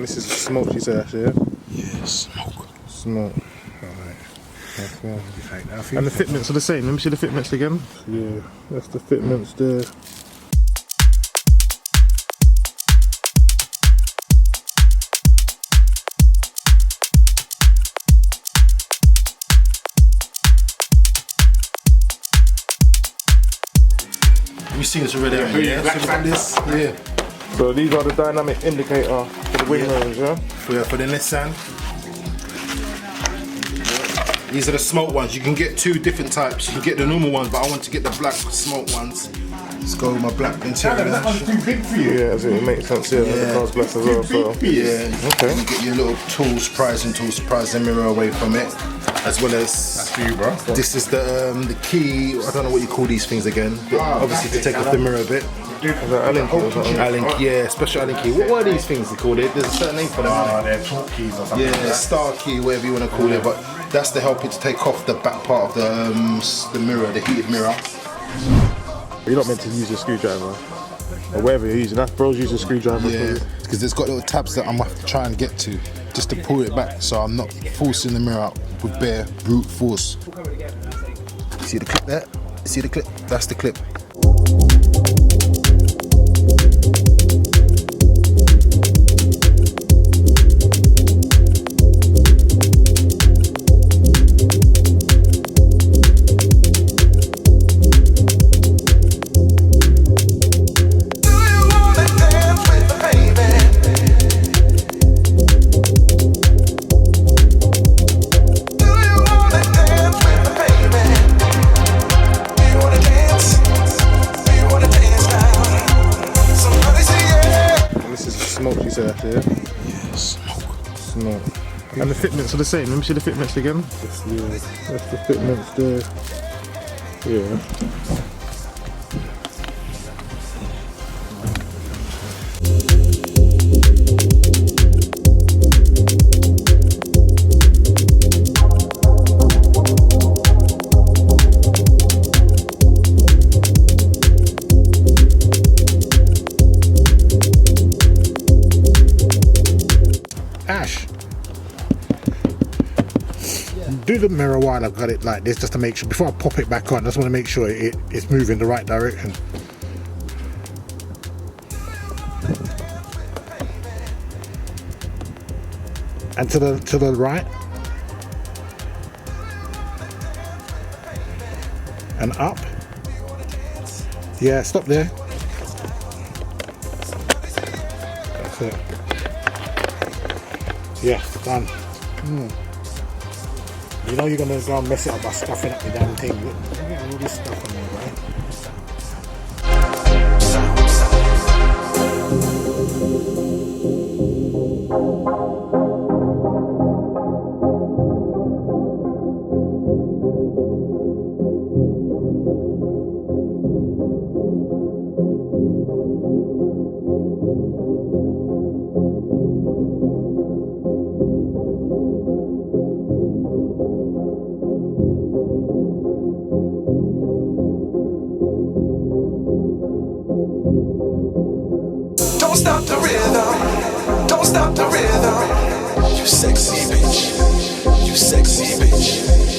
And this is smoked, you said, actually, yeah? Yeah, smoke. Smoke. Alright. And the fitments are the same. Let me see the fitments again. Yeah, that's the fitments there. We've seen this already. Yeah. So these are the dynamic indicator for the wing mirrors, yeah? For the Nissan. These are the smoke ones. You can get two different types. You can get the normal ones, but I want to get the black smoke ones. Let's go with my black interior. That one's too big for you. Yeah, it makes sense, yeah. The car's black as well, so. Yeah. Okay. You get your little tools, prise the mirror away from it. As well as that's for you, bro. This is the key. I don't know what you call these things again. Obviously to take off the mirror a bit. Allen key or something? Allen key, yeah, special Allen key. What were these things they called it? There's a certain name for them. They're torque keys or something. Yeah, star key, whatever you want to call it. But that's to help it to take off the back part of the mirror, the heated mirror. You're not meant to use a screwdriver. Or whatever you're using. That bro's using a screwdriver. Yeah, because it's got little tabs that I'm going to have to try and get to just to pull it back, so I'm not forcing the mirror out with bare brute force. See the clip there? See the clip? That's the clip. Smoke, you said, actually, yeah? Yeah, smoke. Smoke. And the fitments are the same. Let me see the fitments again. Yeah, that's the fitments there. Yeah. Ash, do the mirror while I've got it like this, just to make sure, before I pop it back on, I just want to make sure it's moving the right direction. And to the right. And up. Yeah, stop there. That's it. Yeah, done. You know you're gonna go and mess it up by stuffing up the damn thing. Look at all this stuff on there, right? Don't stop the rhythm, don't stop the rhythm. You sexy bitch, you sexy bitch.